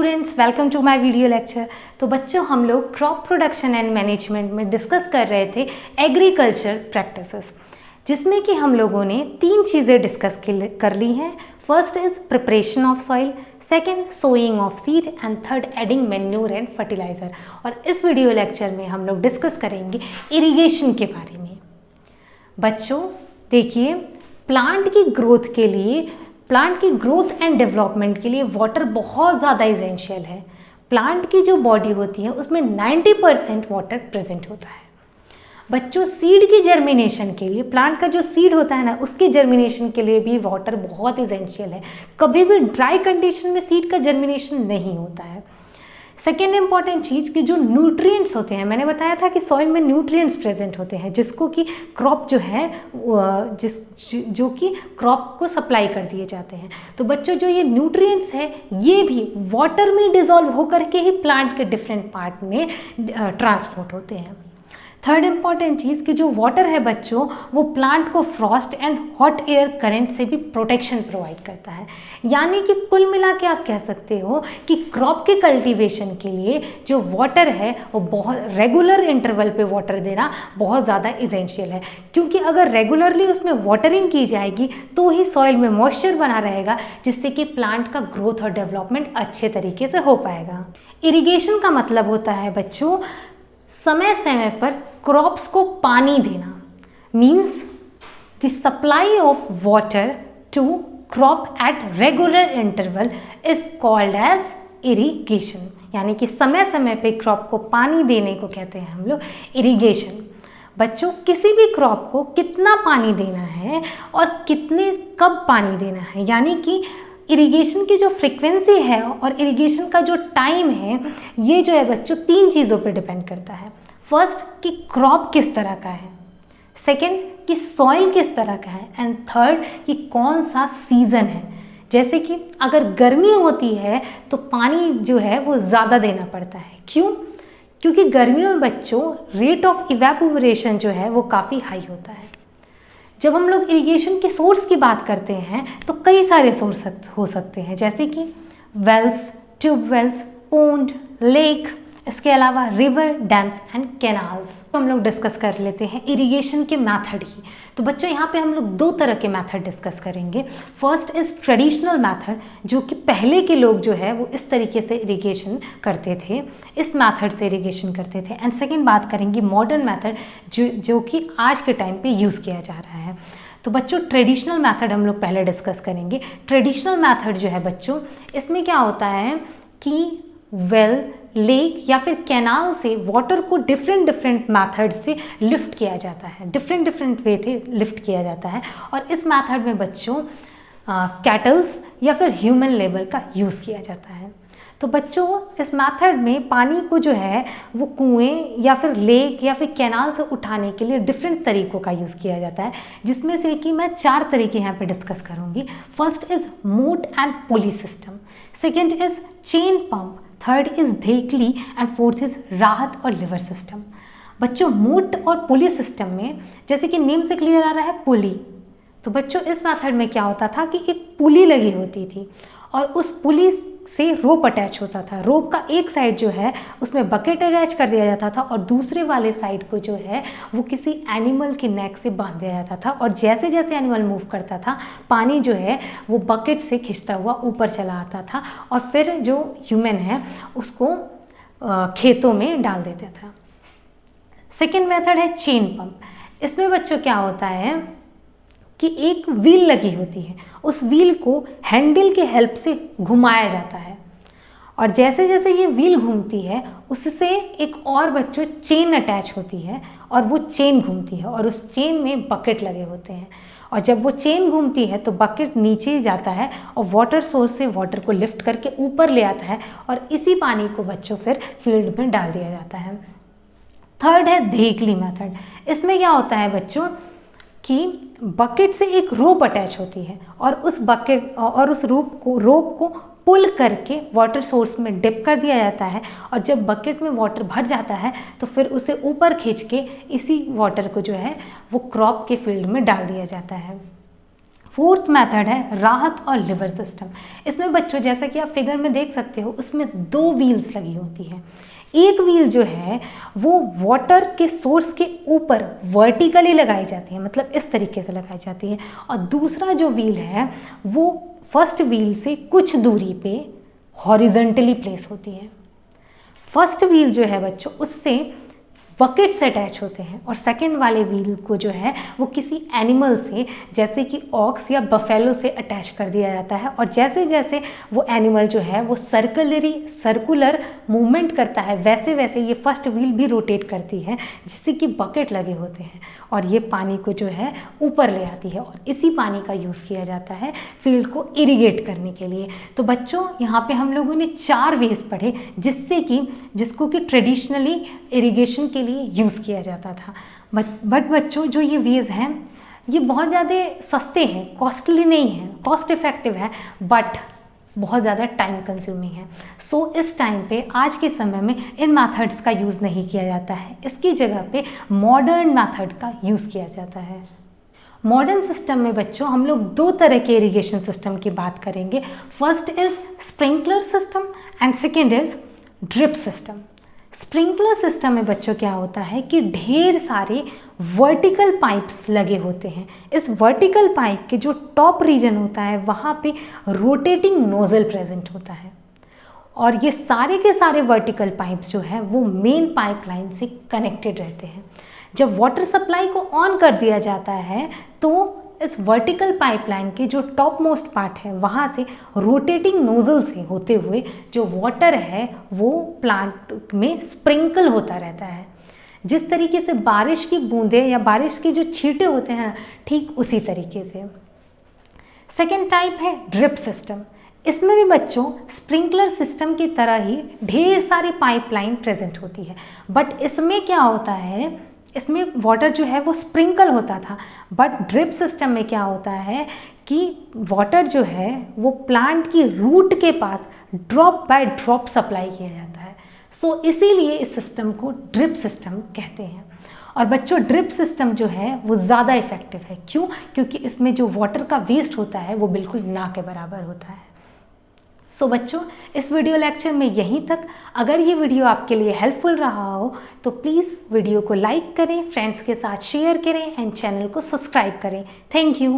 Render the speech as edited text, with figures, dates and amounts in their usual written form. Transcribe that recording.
Students, welcome to my video lecture. तो बच्चों, हम लोग क्रॉप प्रोडक्शन एंड मैनेजमेंट में डिस्कस कर रहे थे एग्रीकल्चर प्रैक्टिसेस, जिसमें कि हम लोगों ने 3 चीज़ें डिस्कस कर ली हैं। First is preparation of soil, second sowing of seed and third adding manure and fertilizer. और इस वीडियो लेक्चर में हम लोग डिस्कस करेंगे इरिगेशन के बारे में। बच्चों देखिए, प्लांट की ग्रोथ एंड डेवलपमेंट के लिए वाटर बहुत ज़्यादा इसेंशियल है। प्लांट की जो बॉडी होती है उसमें 90% वाटर प्रेजेंट होता है। बच्चों, सीड की जर्मिनेशन के लिए, प्लांट का जो सीड होता है ना, उसकी जर्मिनेशन के लिए भी वाटर बहुत इसेंशियल है। कभी भी ड्राई कंडीशन में सीड का जर्मिनेशन नहीं होता है। सेकेंड इंपॉर्टेंट चीज़ कि जो न्यूट्रिएंट्स होते हैं, मैंने बताया था कि सॉइल में न्यूट्रिएंट्स प्रेजेंट होते हैं जिसको कि क्रॉप जो है जो कि क्रॉप को सप्लाई कर दिए जाते हैं। तो बच्चों, जो ये न्यूट्रिएंट्स है ये भी वाटर में डिसॉल्व होकर के ही प्लांट के डिफरेंट पार्ट में ट्रांसपोर्ट होते हैं। थर्ड इंपॉर्टेंट चीज़ कि जो वाटर है बच्चों, वो प्लांट को Frost and hot air current से भी प्रोटेक्शन प्रोवाइड करता है। यानी कि कुल मिला के आप कह सकते हो कि क्रॉप के कल्टीवेशन के लिए जो वाटर है वो बहुत रेगुलर इंटरवल पे वाटर देना बहुत ज़्यादा इसेंशियल है, क्योंकि अगर रेगुलरली उसमें वाटरिंग की जाएगी तो ही सॉइल में मॉइस्चर बना रहेगा, जिससे कि प्लांट का ग्रोथ और डेवलपमेंट अच्छे तरीके से हो पाएगा। इरिगेशन का मतलब होता है बच्चों समय समय पर क्रॉप्स को पानी देना, means the supply of water to crop at regular interval is called as irrigation. यानी कि समय समय पे क्रॉप को पानी देने को कहते हैं हम लोग इरिगेशन। बच्चों, किसी भी क्रॉप को कितना पानी देना है और कब पानी देना है, यानी कि इरिगेशन की जो फ्रीक्वेंसी है और इरिगेशन का जो टाइम है, ये जो है बच्चों 3 चीज़ों पे डिपेंड करता है। फर्स्ट कि क्रॉप किस तरह का है, सेकंड कि सॉइल किस तरह का है, एंड थर्ड कि कौन सा सीज़न है। जैसे कि अगर गर्मी होती है तो पानी जो है वो ज़्यादा देना पड़ता है। क्यों? क्योंकि गर्मियों में बच्चों रेट ऑफ इवेपोरेशन जो है वो काफ़ी हाई होता है। जब हम लोग इरिगेशन के सोर्स की बात करते हैं तो कई सारे सोर्स हो सकते हैं, जैसे कि वेल्स, ट्यूबवेल्स, पोंड, लेक, इसके अलावा रिवर, डैम्स एंड कैनाल्स। तो हम लोग डिस्कस कर लेते हैं इरिगेशन के मेथड ही। तो बच्चों, यहाँ पे हम लोग 2 तरह के मेथड डिस्कस करेंगे। फर्स्ट इज़ ट्रेडिशनल मेथड, जो कि पहले के लोग जो है वो इस तरीके से इरिगेशन करते थे, इस मेथड से इरिगेशन करते थे। एंड सेकेंड बात करेंगे मॉडर्न मेथड, जो कि आज के टाइम पे यूज़ किया जा रहा है। तो बच्चों, ट्रेडिशनल मेथड हम लोग पहले डिस्कस करेंगे। ट्रेडिशनल मेथड जो है बच्चों, इसमें क्या होता है कि वेल, लेक या फिर कैनाल से वाटर को डिफरेंट मेथड से लिफ्ट किया जाता है, डिफरेंट वे से लिफ्ट किया जाता है। और इस मेथड में बच्चों कैटल्स या फिर ह्यूमन लेबर का यूज़ किया जाता है। तो बच्चों, इस मेथड में पानी को जो है वो कुएं या फिर लेक या फिर कैनाल से उठाने के लिए डिफरेंट तरीक़ों का यूज़ किया जाता है, जिसमें से कि मैं 4 तरीके यहाँ पे डिस्कस करूँगी। फर्स्ट इज़ मोट and pulley system, second is chain pump, third is धेकली एंड फोर्थ इज़ राहत और लिवर सिस्टम। बच्चों, मोट और पुली सिस्टम में, जैसे कि नेम से क्लियर आ रहा है पुली, तो बच्चों इस मेथड में क्या होता था कि एक पुली लगी होती थी और उस पुली से रोप अटैच होता था। रोप का एक साइड जो है उसमें बकेट अटैच कर दिया जाता था और दूसरे वाले साइड को जो है वो किसी एनिमल की नेक से बांध दिया जाता था, और जैसे जैसे एनिमल मूव करता था पानी जो है वो बकेट से खिंचता हुआ ऊपर चला आता था और फिर जो ह्यूमन है उसको खेतों में डाल देता था। सेकेंड मेथड है चेन पंप। इसमें बच्चों क्या होता है कि एक व्हील लगी होती है, उस व्हील को हैंडल के हेल्प से घुमाया जाता है, और जैसे जैसे ये व्हील घूमती है उससे एक और बच्चों चेन अटैच होती है और वो चेन घूमती है और उस चेन में बकेट लगे होते हैं, और जब वो चेन घूमती है तो बकेट नीचे जाता है और वाटर सोर्स से वाटर को लिफ्ट करके ऊपर ले आता है और इसी पानी को बच्चों फिर फील्ड में डाल दिया जाता है। थर्ड है धेकली मेथड। इसमें क्या होता है बच्चों कि बकेट से एक रोप अटैच होती है और उस रोप को पुल करके वाटर सोर्स में डिप कर दिया जाता है, और जब बकेट में वाटर भर जाता है तो फिर उसे ऊपर खींच के इसी वाटर को जो है वो क्रॉप के फील्ड में डाल दिया जाता है। फोर्थ मेथड है राहत और लिवर सिस्टम। इसमें बच्चों जैसा कि आप फिगर में देख सकते हो, उसमें 2 व्हील्स लगी होती हैं। एक व्हील जो है वो वाटर के सोर्स के ऊपर वर्टिकली लगाई जाती है, मतलब इस तरीके से लगाई जाती है, और दूसरा जो व्हील है वो फर्स्ट व्हील से कुछ दूरी पे हॉरिजॉन्टली प्लेस होती है। फर्स्ट व्हील जो है बच्चों उससे बकेट से अटैच होते हैं, और सेकंड वाले व्हील को जो है वो किसी एनिमल से जैसे कि ऑक्स या बफेलो से अटैच कर दिया जाता है। और जैसे जैसे वो एनिमल जो है वो सर्कुलर मूवमेंट करता है, वैसे वैसे ये फर्स्ट व्हील भी रोटेट करती है, जिससे कि बकेट लगे होते हैं और ये पानी को जो है ऊपर ले आती है, और इसी पानी का यूज़ किया जाता है फील्ड को इरिगेट करने के लिए। तो बच्चों यहाँ पे हम लोगों ने 4 वेज पढ़े जिसको कि ट्रेडिशनली इरिगेशन के लिए यूज़ किया जाता था। बट बच्चों जो ये वेज हैं ये बहुत ज़्यादा सस्ते हैं, कॉस्टली नहीं है, कॉस्ट इफ़ेक्टिव है, बट बहुत ज़्यादा टाइम कंज्यूमिंग है। सो इस टाइम पे आज के समय में इन मेथड्स का यूज़ नहीं किया जाता है, इसकी जगह पे मॉडर्न मेथड का यूज़ किया जाता है। मॉडर्न सिस्टम में बच्चों हम लोग 2 तरह के इरिगेशन सिस्टम की बात करेंगे। First is sprinkler system and second is drip system. Sprinkler system में बच्चों क्या होता है कि ढेर सारे वर्टिकल पाइप्स लगे होते हैं। इस वर्टिकल पाइप के जो टॉप रीजन होता है वहाँ पे रोटेटिंग नोजल प्रेजेंट होता है, और ये सारे के सारे वर्टिकल पाइप्स जो है वो मेन पाइपलाइन से कनेक्टेड रहते हैं। जब वाटर सप्लाई को ऑन कर दिया जाता है तो इस वर्टिकल पाइपलाइन के जो टॉप मोस्ट पार्ट है वहाँ से रोटेटिंग नोजल से होते हुए जो वाटर है वो प्लांट में स्प्रिंकल होता रहता है। जिस तरीके से बारिश की बूंदें या बारिश के जो छींटे होते हैं, ठीक उसी तरीके से। सेकेंड टाइप है ड्रिप सिस्टम। इसमें भी बच्चों स्प्रिंकलर सिस्टम की तरह ही ढेर सारी पाइपलाइन प्रेजेंट होती है, बट इसमें क्या होता है, इसमें वाटर जो है वो स्प्रिंकल होता था, बट ड्रिप सिस्टम में क्या होता है कि वाटर जो है वो प्लांट की रूट के पास ड्रॉप बाय ड्रॉप सप्लाई किया जाता है। सो इसीलिए इस सिस्टम को ड्रिप सिस्टम कहते हैं। और बच्चों ड्रिप सिस्टम जो है वो ज़्यादा इफ़ेक्टिव है। क्यों? क्योंकि इसमें जो वाटर का वेस्ट होता है वो बिल्कुल ना के बराबर होता है। सो बच्चों इस वीडियो लेक्चर में यहीं तक। अगर ये वीडियो आपके लिए हेल्पफुल रहा हो तो प्लीज़ वीडियो को लाइक करें, फ्रेंड्स के साथ शेयर करें एंड चैनल को सब्सक्राइब करें। Thank you.